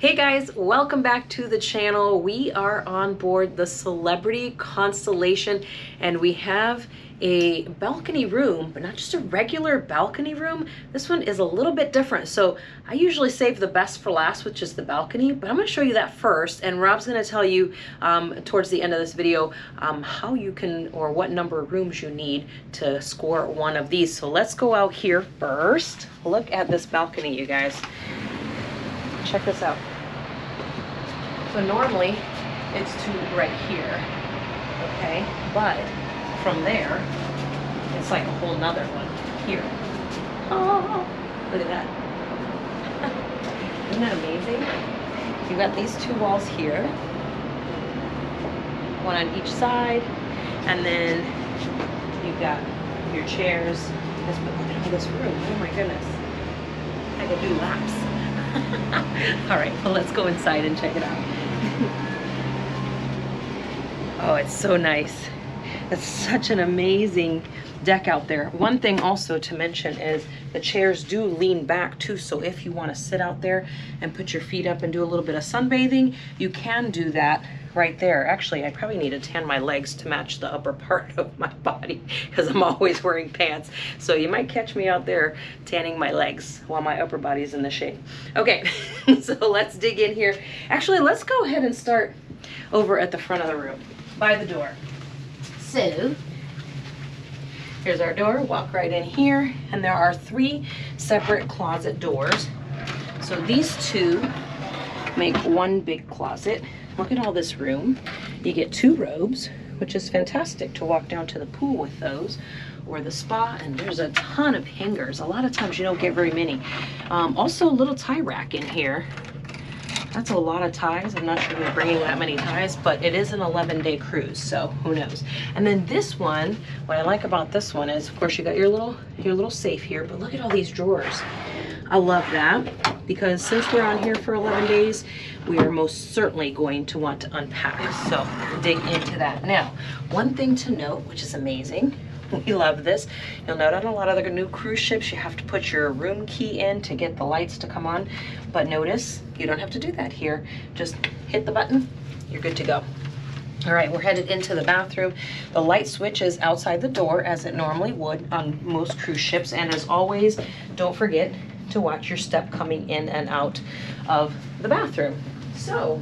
Hey guys, welcome back to the channel. We are on board the Celebrity Constellation and we have a balcony room, but not just a regular balcony room. This one is a little bit different. So I usually save the best for last, which is the balcony, but I'm gonna show you that first. And Rob's gonna tell you towards the end of this video how you can, or what number of rooms you need to score one of these. So let's go out here first. Look at this balcony, you guys. Check this out. So normally it's to right here, okay? But from there, it's like a whole nother one here. Oh, look at that. Isn't that amazing? You've got these two walls here, one on each side, and then you've got your chairs. But look at all this room. Oh my goodness. I could do laps. All right, well, let's go inside and check it out. Oh, it's so nice. It's such an amazing deck out there. One thing also to mention is the chairs do lean back too, so if you want to sit out there and put your feet up and do a little bit of sunbathing, you can do that right there. Actually, I probably need to tan my legs to match the upper part of my body because I'm always wearing pants. So you might catch me out there tanning my legs while my upper body's in the shade. Okay, so let's dig in here. Actually, let's go ahead and start over at the front of the room by the door. So here's our door. Walk right in here, and there are 3 separate closet doors. So these two make one big closet. Look at all this room. You get 2 robes, which is fantastic to walk down to the pool with those, or the spa, and there's a ton of hangers. A lot of times you don't get very many. Also a little tie rack in here. That's a lot of ties. I'm not sure we're bringing that many ties, but it is an 11-day cruise, so who knows. And then this one, what I like about this one is, of course, you got your little safe here, but look at all these drawers. I love that because since we're on here for 11 days, we are most certainly going to want to unpack. So dig into that. Now, one thing to note, which is amazing, we love this. You'll note on a lot of the new cruise ships, you have to put your room key in to get the lights to come on. But notice, you don't have to do that here. Just hit the button, you're good to go. All right, we're headed into the bathroom. The light switch is outside the door as it normally would on most cruise ships. And as always, don't forget to watch your step coming in and out of the bathroom. So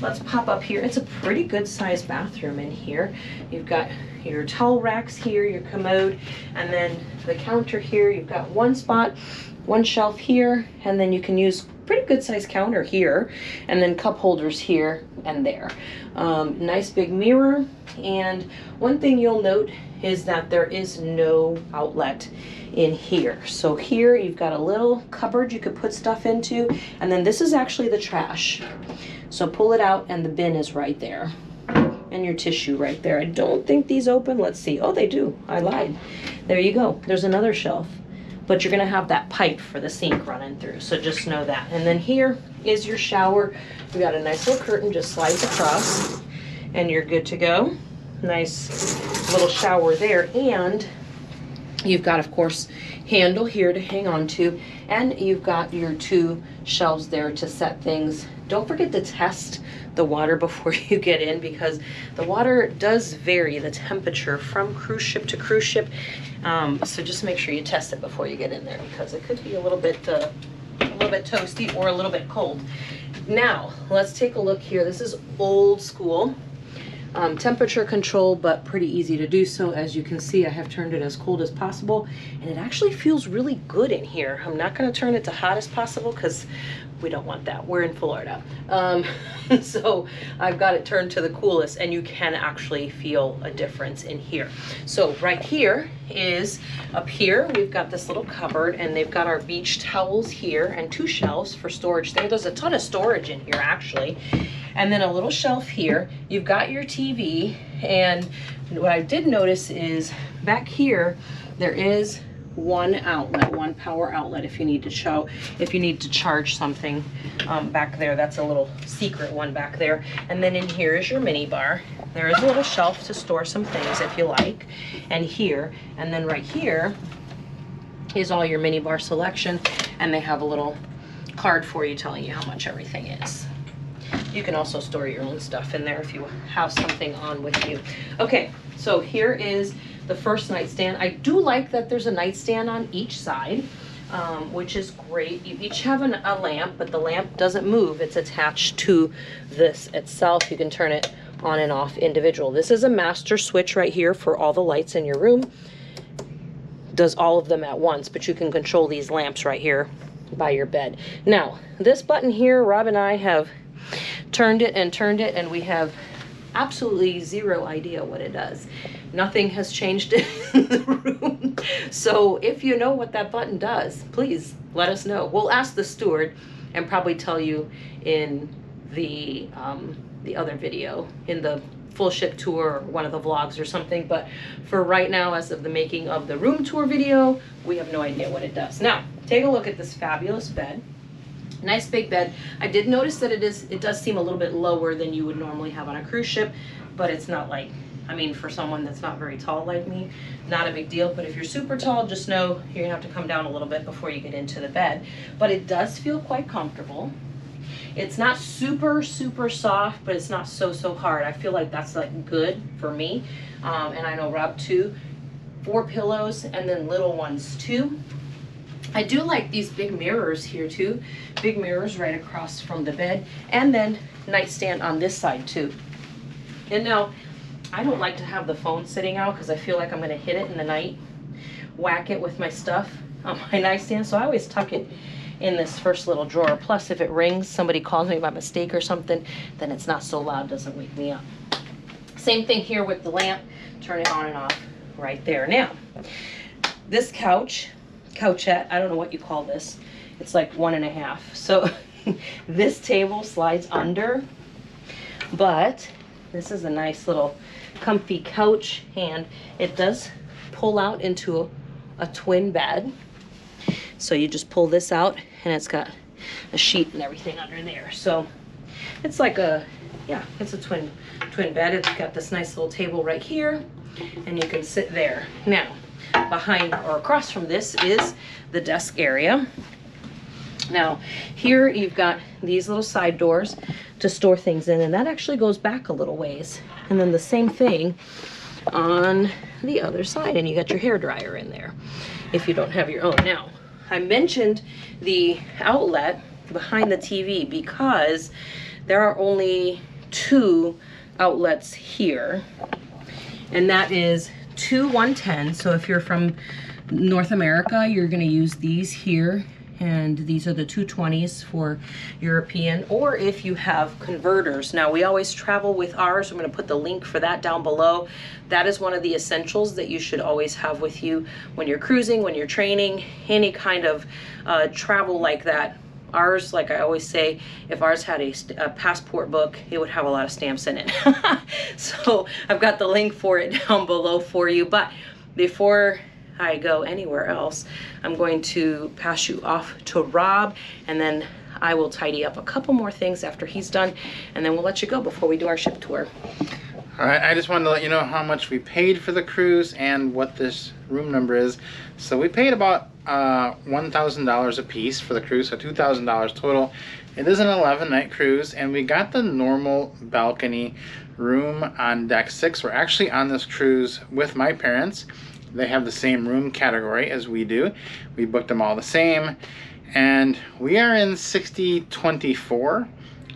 let's pop up here. It's a pretty good sized bathroom in here. You've got your towel racks here, your commode, and then the counter here. You've got one spot, one shelf here, and then you can use pretty good sized counter here, and then cup holders here and there. Nice big mirror. And one thing you'll note is that there is no outlet in here. So here you've got a little cupboard you could put stuff into, and then this is actually the trash. So pull it out and the bin is right there. And your tissue right there. I don't think these open. Let's see. Oh, they do. I lied. There you go. There's another shelf. But you're gonna have that pipe for the sink running through, so just know that. And then here is your shower. You got a nice little curtain, just slides across, and you're good to go. Nice little shower there, and you've got, of course, handle here to hang on to, and you've got your 2 shelves there to set things. Don't forget to test the water before you get in, because the water does vary the temperature from cruise ship to cruise ship. So just make sure you test it before you get in there, because it could be a little bit toasty or a little bit cold. Now let's take a look here. This is old school. Temperature control, but pretty easy to do so. As you can see, I have turned it as cold as possible, and it actually feels really good in here. I'm not going to turn it to hot as possible because we don't want that. We're in Florida. So I've got it turned to the coolest, and you can actually feel a difference in here. So right here is, up here, we've got this little cupboard, and they've got our beach towels here and 2 shelves for storage there. There's a ton of storage in here, actually. And then a little shelf here. You've got your TV, and what I did notice is back here there is one outlet, one power outlet if you need to charge something back there. That's a little secret one back there. And then in here is your mini bar. There is a little shelf to store some things if you like, and here, and then right here is all your mini bar selection, and they have a little card for you telling you how much everything is. You can also store your own stuff in there if you have something on with you. Okay, so here is the first nightstand. I do like that there's a nightstand on each side, which is great. You each have a lamp, but the lamp doesn't move. It's attached to this itself. You can turn it on and off individual. This is a master switch right here for all the lights in your room. Does all of them at once, but you can control these lamps right here by your bed. Now, this button here, Rob and I have turned it, and we have absolutely zero idea what it does. Nothing has changed in the room. So if you know what that button does, please let us know. We'll ask the steward and probably tell you in the other video, in the full ship tour or one of the vlogs or something. But for right now, as of the making of the room tour video, we have no idea what it does. Now, take a look at this fabulous bed. Nice big bed. I did notice that it does seem a little bit lower than you would normally have on a cruise ship, but it's not like, I mean, for someone that's not very tall like me, not a big deal. But if you're super tall, just know you're gonna have to come down a little bit before you get into the bed. But it does feel quite comfortable. It's not super, super soft, but it's not so hard. I feel like that's like good for me. And I know Rob too. 4 pillows and then little ones too. I do like these big mirrors here too. Big mirrors right across from the bed, and then nightstand on this side too. And now, I don't like to have the phone sitting out because I feel like I'm gonna hit it in the night, whack it with my stuff on my nightstand. So I always tuck it in this first little drawer. Plus, if it rings, somebody calls me by mistake or something, then it's not so loud, doesn't wake me up. Same thing here with the lamp. Turn it on and off right there. Now, this couchette, I don't know what you call this. It's like 1.5. So this table slides under, but this is a nice little comfy couch, and it does pull out into a twin bed. So you just pull this out, and it's got a sheet and everything under there. So it's like it's a twin bed. It's got this nice little table right here, and you can sit there. Now, behind or across from this is the desk area. Now, here you've got these little side doors to store things in, and that actually goes back a little ways. And then the same thing on the other side, and you got your hair dryer in there if you don't have your own. Now, I mentioned the outlet behind the TV because there are only 2 outlets here, and that is 2 110. So if you're from North America, you're going to use these here, and these are the 220s for European. Or if you have converters. Now, we always travel with ours. I'm going to put the link for that down below. That is one of the essentials that you should always have with you when you're cruising, when you're training, any kind of travel like that. Ours, like I always say, if ours had a passport book, it would have a lot of stamps in it. So I've got the link for it down below for you. But before I go anywhere else, I'm going to pass you off to Rob, and then I will tidy up a couple more things after he's done, and then we'll let you go before we do our ship tour. All right, I just wanted to let you know how much we paid for the cruise and what this room number is. So we paid about $1,000 a piece for the cruise, so $2,000 total. It is an 11-night cruise, and we got the normal balcony room on deck 6. We're actually on this cruise with my parents. They have the same room category as we do. We booked them all the same, and we are in 6024,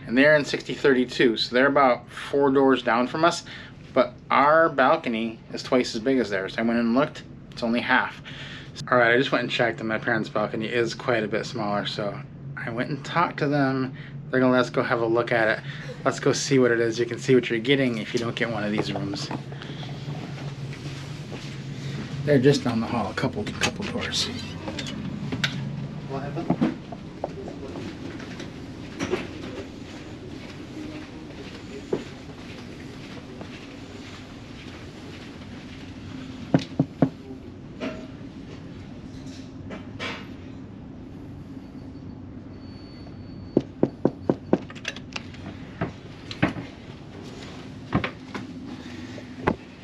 and they're in 6032, so they're about 4 doors down from us, but our balcony is twice as big as theirs. I went and looked, it's only half. All right, I just went and checked, and my parents' balcony is quite a bit smaller, so I went and talked to them. They're gonna let us go have a look at it. Let's go see what it is. You can see what you're getting if you don't get one of these rooms. They're just down the hall, a couple doors. What happened?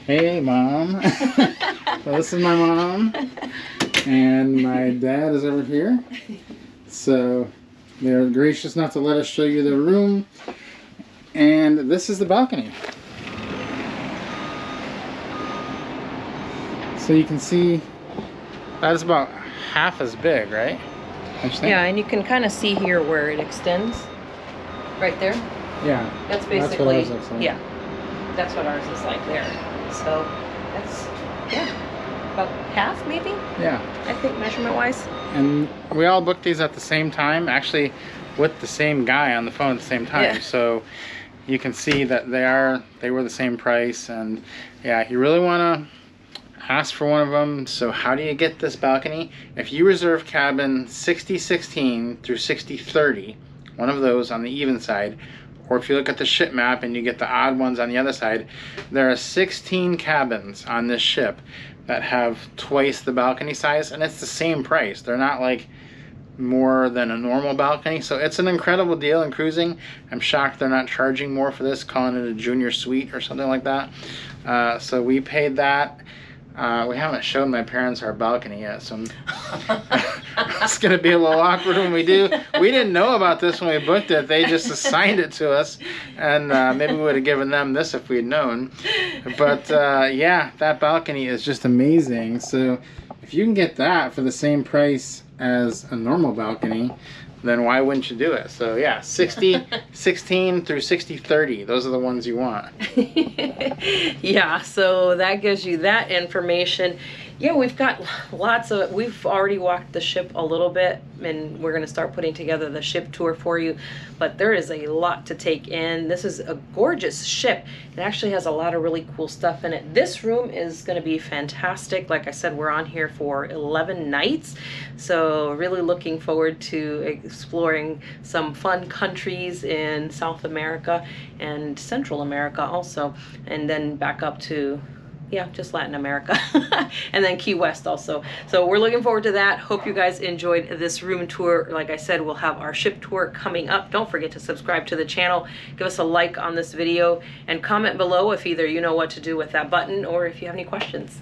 Hey, Mom. So this is my mom, and my dad is over here. So They're gracious enough to let us show you the room. And this is the balcony. So you can see that is about half as big, right? Yeah, and you can kind of see here where it extends. Right there. Yeah. That's basically, that's what ours looks like. yeah, that's what ours is like there. So that's, yeah, about half maybe? Yeah. I think measurement wise. And we all booked these at the same time, actually with the same guy on the phone at the same time. Yeah. So you can see that they were the same price. And yeah, you really want to ask for one of them. So how do you get this balcony? If you reserve cabin 6016 through 6030, one of those on the even side, or if you look at the ship map and you get the odd ones on the other side, there are 16 cabins on this ship that have twice the balcony size, and it's the same price. They're not like more than a normal balcony, so it's an incredible deal in cruising. I'm shocked they're not charging more for this, calling it a junior suite or something like that. So we paid that. We haven't shown my parents our balcony yet, so it's going to be a little awkward when we do. We didn't know about this when we booked it. They just assigned it to us, and maybe we would have given them this if we'd known. But yeah, that balcony is just amazing. So if you can get that for the same price as a normal balcony, then why wouldn't you do it? So yeah, 6016 through 6030, those are the ones you want. Yeah, so that gives you that information. Yeah, we've got lots of, we've already walked the ship a little bit, and we're going to start putting together the ship tour for you, but there is a lot to take in. This is a gorgeous ship. It actually has a lot of really cool stuff in it. This room is going to be fantastic. Like I said, we're on here for 11 nights, so really looking forward to exploring some fun countries in South America and Central America also, and then back up to, yeah, just Latin America and then Key West also. So we're looking forward to that. Hope you guys enjoyed this room tour. Like I said, we'll have our ship tour coming up. Don't forget to subscribe to the channel, give us a like on this video, and comment below if either you know what to do with that button or if you have any questions.